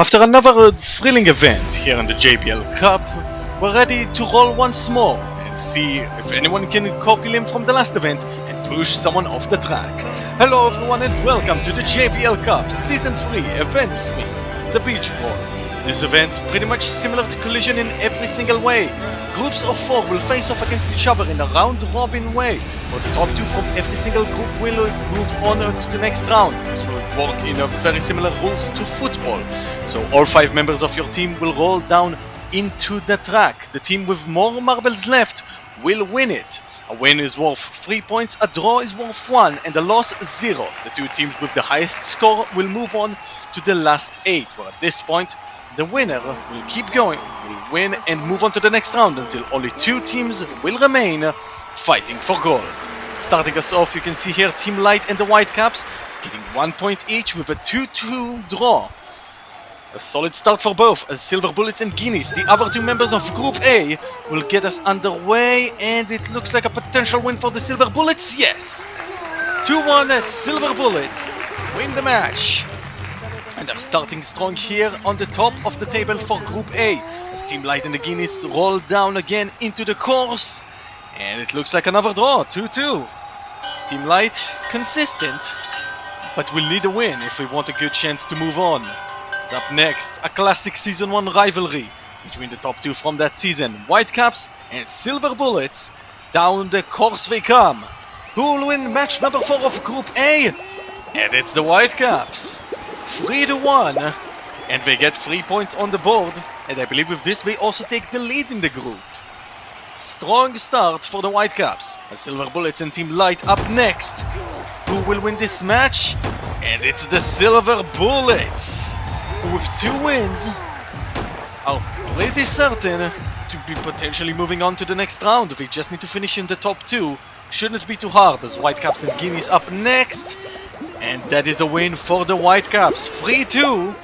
After another thrilling event here in the JBL Cup, we're ready to roll once more and see if anyone can copy him from the last event and push someone off the track. Hello everyone and welcome to the JBL Cup Season 3, Event 3, the Beach Brawl. This event pretty much similar to Collision in every single way. Groups of 4 will face off against each other in a round-robin way, where the top 2 from every single group will move on to the next round. This will work in a very similar rules to football. So all 5 members of your team will roll down into the track. The team with more marbles left will win it. A win is worth 3 points, a draw is worth 1, and a loss 0. The 2 teams with the highest score will move on to the last 8, where at this point, the winner will keep going, will win and move on to the next round until only 2 teams will remain fighting for gold. Starting us off, you can see here Team Light and the Whitecaps getting 1 point each with a 2-2 draw. A solid start for both, as Silver Bullets and Guineas, the other 2 members of Group A, will get us underway, and it looks like a potential win for the Silver Bullets, yes! 2-1 Silver Bullets win the match. And they're starting strong here on the top of the table for Group A, as Team Light and the Guineas roll down again into the course. And it looks like another draw, 2-2. Team Light, consistent, but we'll need a win if we want a good chance to move on. As up next, a classic Season 1 rivalry between the top 2 from that season, Whitecaps and Silver Bullets. Down the course they come. Who will win match number 4 of Group A? And it's the Whitecaps. 3-1, and they get 3 points on the board, and I believe with this they also take the lead in the group. Strong start for the Whitecaps, as Silver Bullets and Team Light up next. Who will win this match? And it's the Silver Bullets, who with 2 wins are pretty certain to be potentially moving on to the next round. They just need to finish in the top 2. Shouldn't be too hard, as Whitecaps and Guineas up next. And that is a win for the Whitecaps. 3-2,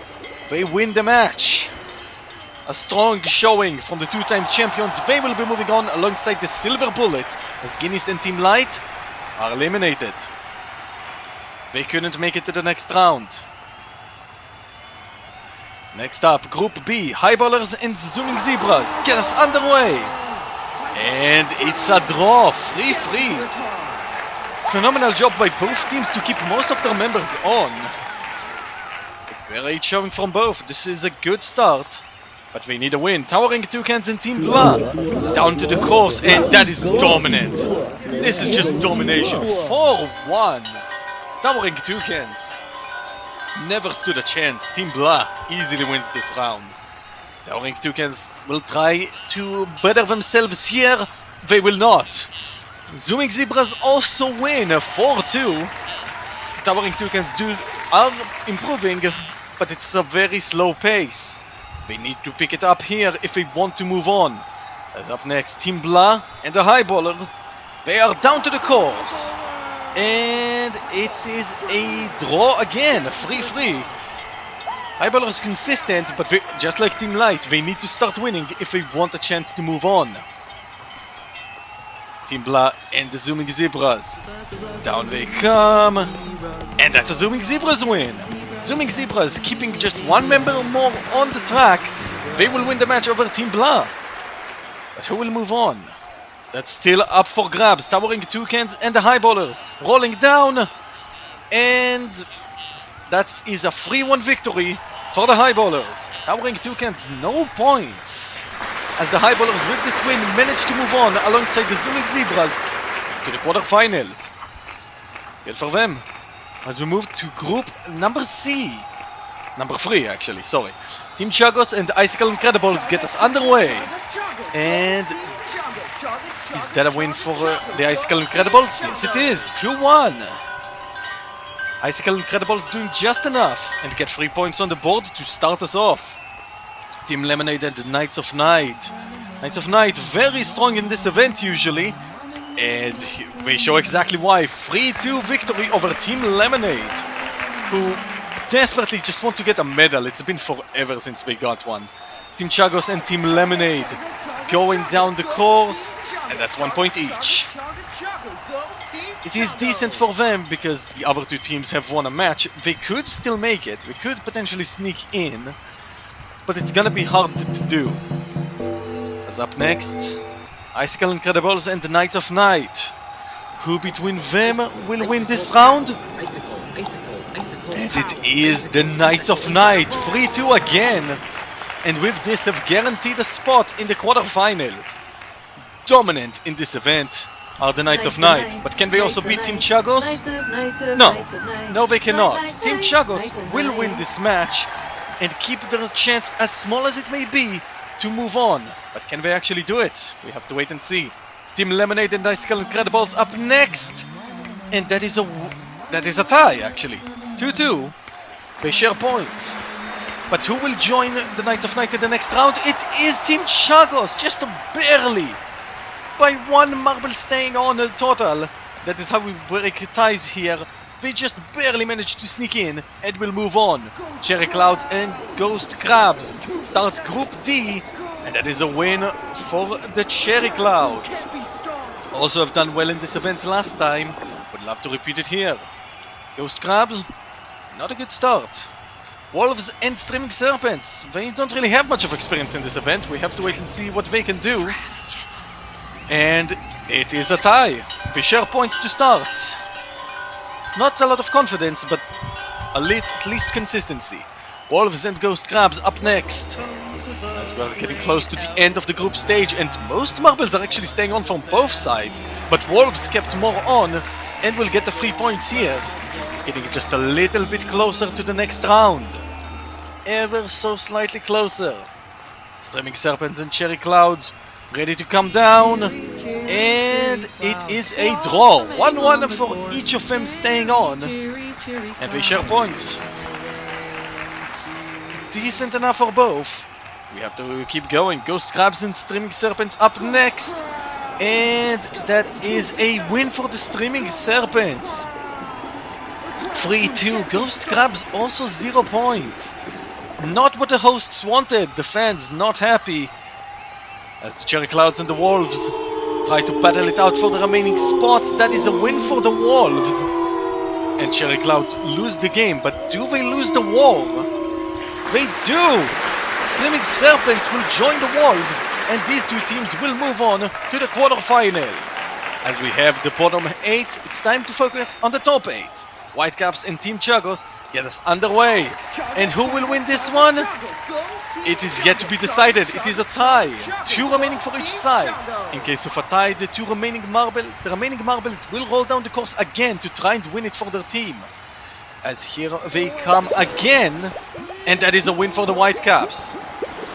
they win the match. A strong showing from the 2-time champions. They will be moving on alongside the Silver Bullets, as Guineas and Team Light are eliminated. They couldn't make it to the next round. Next up, Group B, Highballers and Zooming Zebras get us underway. And it's a draw, 3-3. Phenomenal job by both teams to keep most of their members on. A great showing from both. This is a good start, but they need a win. Towering Toucans and Team Blah down to the course, and that is dominant. This is just domination. 4-1. Towering Toucans never stood a chance. Team Blah easily wins this round. Towering Toucans will try to better themselves here. They will not. Zooming Zebras also win 4-2. Towering Toucans are improving, but it's a very slow pace. They need to pick it up here if they want to move on. As up next, Team Blah and the Highballers, they are down to the course. And it is a draw again, 3-3. Highballers consistent, but just like Team Light, they need to start winning if they want a chance to move on. Team Blah and the Zooming Zebras. Down they come. And that's a Zooming Zebras win. Zooming Zebras keeping just 1 member more on the track. They will win the match over Team Blah. But who will move on? That's still up for grabs. Towering Toucans and the Highballers rolling down. And that is a 3-1 victory for the Highballers. Towering Toucans, no points, as the Highballers with this win managed to move on alongside the Zooming Zebras to the quarterfinals. Good for them. As we move to group number C. Number 3 actually, sorry. Team CHAGOS and Icicle Incredibles get us underway. And is that a win for the Icicle Incredibles? Yes it is, 2-1. Icicle Incredibles doing just enough and get 3 points on the board to start us off. Team Lemonade and the Knights of Night. Knights of Night very strong in this event usually, and they show exactly why. 3-2 victory over Team Lemonade, who desperately just want to get a medal. It's been forever since they got one. Team CHAGOS and Team Lemonade going down the course, and that's 1 point each. It is decent for them because the other 2 teams have won a match. They could still make it. They could potentially sneak in. but it's gonna be hard to do. As up next, Icicle Incredibles and the Knights of Night. Who between them will win this round? And it is the Knights of Night, 3-2 again. And with this have guaranteed a spot in the quarterfinals. Dominant in this event are the Knights of Night, but can they also beat Team CHAGOS? No, they cannot. Team CHAGOS will win this match and keep their chance as small as it may be to move on. But can they actually do it? We have to wait and see. Team Lemonade and Icicle Incredibles up next. And that is a tie actually. 2-2. They share points. But who will join the Knights of Night in the next round? It is Team CHAGOS, just barely. By one marble staying on a total. That is how we break ties here. They just barely managed to sneak in and will move on. Cherry Clouds and Ghost Crabs start Group D, and that is a win for the Cherry Clouds. Also have done well in this event last time, would love to repeat it here. Ghost Crabs, not a good start. Wolves and Streaming Serpents, they don't really have much of experience in this event. We have to wait and see what they can do. And it is a tie. They share points to start. Not a lot of confidence, but at least consistency. Wolves and Ghost Crabs up next. As we're getting close to the end of the group stage, and most marbles are actually staying on from both sides. But Wolves kept more on and will get the 3 points here. Getting just a little bit closer to the next round. Ever so slightly closer. Streaming Serpents and Cherry Clouds ready to come down. And it is a draw. 1-1 for each of them staying on. And they share points. Decent enough for both. We have to keep going. Ghost Crabs and Streaming Serpents up next. And that is a win for the Streaming Serpents. 3-2. Ghost Crabs also 0 points. Not what the hosts wanted. The fans not happy. As the Cherry Clouds and the Wolves try to battle it out for the remaining spots. That is a win for the Wolves. And Cherry Clouds lose the game. But do they lose the war? They do! Streaming Serpents will join the Wolves. And these two teams will move on to the quarterfinals. As we have the bottom 8, it's time to focus on the top 8. Whitecaps and Team CHAGOS get us underway. And who will win this one? It is yet to be decided. It is a tie. 2 remaining for each side. In case of a tie, the remaining marbles will roll down the course again to try and win it for their team. As here they come again. And that is a win for the Whitecaps.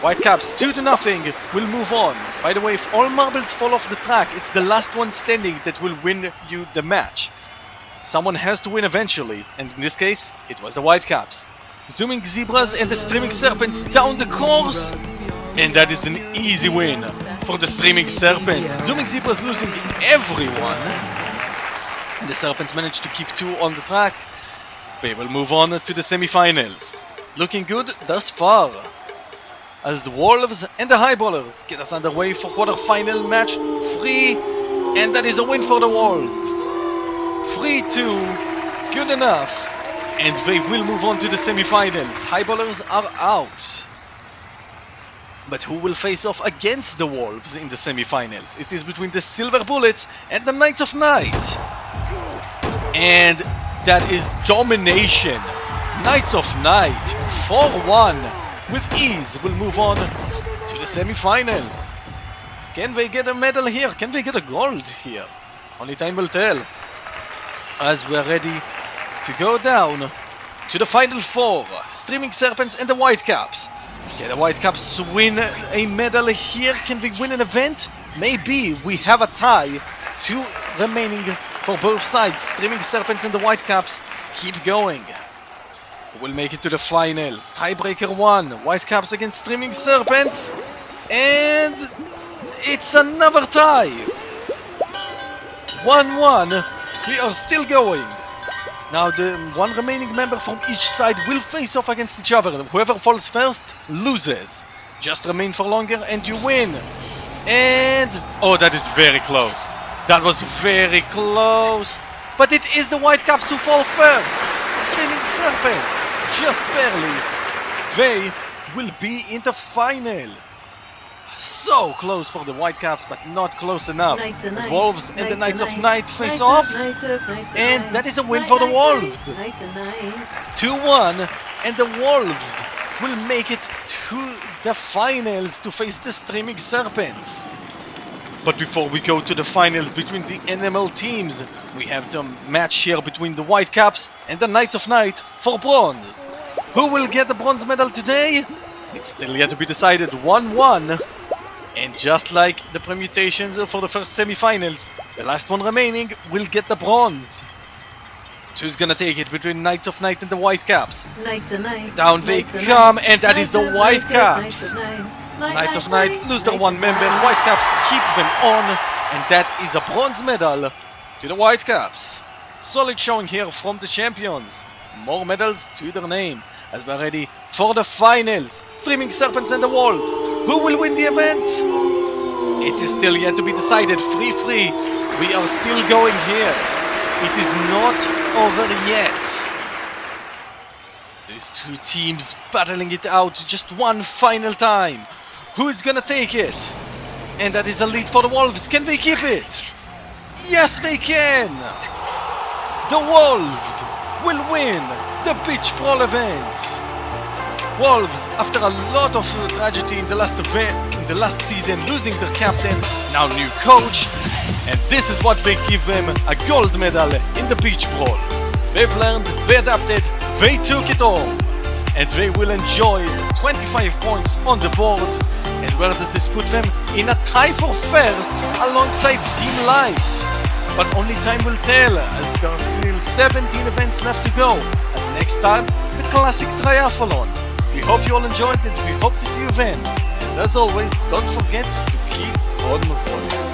Whitecaps 2-0 will move on. By the way, if all marbles fall off the track, it's the last one standing that will win you the match. Someone has to win eventually, and in this case, it was the Whitecaps. Zooming Zebras and the Streaming Serpents down the course, and that is an easy win for the Streaming Serpents. Zooming Zebras losing everyone, and the Serpents managed to keep 2 on the track. They will move on to the semi-finals. Looking good thus far. As the Wolves and the Highballers get us underway for quarter-final match 3, and that is a win for the Wolves. 3-2, good enough, and they will move on to the semi-finals. Highballers are out. But who will face off against the Wolves in the semi-finals? It is between the Silver Bullets and the Knights of Night. And that is domination. Knights of Night, 4-1, with ease will move on to the semi-finals. Can they get a medal here? Can they get a gold here? Only time will tell. As we're ready to go down to the final 4. Streaming Serpents and the Whitecaps. Can the Whitecaps win a medal here? Can they win an event? Maybe. We have a tie. 2 remaining for both sides. Streaming Serpents and the Whitecaps keep going. We'll make it to the finals. Tiebreaker 1. Whitecaps against Streaming Serpents. And it's another tie. 1-1. We are still going. Now the 1 remaining member from each side will face off against each other. Whoever falls first loses. Just remain for longer and you win. And oh, that is very close. That was very close. But it is the Whitecaps who fall first. Streaming Serpents, just barely. They will be in the finals. So close for the Whitecaps, but not close enough. As Wolves and the Knights of Night face off, and that is a win for the Wolves. 2-1, and the Wolves will make it to the finals to face the Streaming Serpents. But before we go to the finals between the NML teams, we have the match here between the Whitecaps and the Knights of Night for bronze. Who will get the bronze medal today? It's still yet to be decided. 1-1. And just like the permutations for the first semi-finals, the last one remaining will get the bronze. Who's gonna take it between Knights of Night and the Whitecaps? Down they come, and that is the Whitecaps. Knights of Night lose their one member, Whitecaps keep them on, and that is a bronze medal to the Whitecaps. Solid showing here from the champions. More medals to their name as we're ready for the finals. Streaming Serpents and the Wolves. Who will win the event? It is still yet to be decided. 3-3. We are still going here. It is not over yet. These two teams battling it out just one final time. Who is gonna take it? And that is a lead for the Wolves. Can they keep it? Yes, they can! The Wolves will win the Beach Brawl event. Wolves, after a lot of tragedy in the last season, losing their captain, now new coach, and this is what they give them, a gold medal in the Beach Brawl. They've learned, they adapted, they took it home, and they will enjoy 25 points on the board. And where does this put them? In a tie for first alongside Team Light. But only time will tell, as there are still 17 events left to go. As next time, the classic triathlon. We hope you all enjoyed it, we hope to see you then. And as always, don't forget to keep on rolling.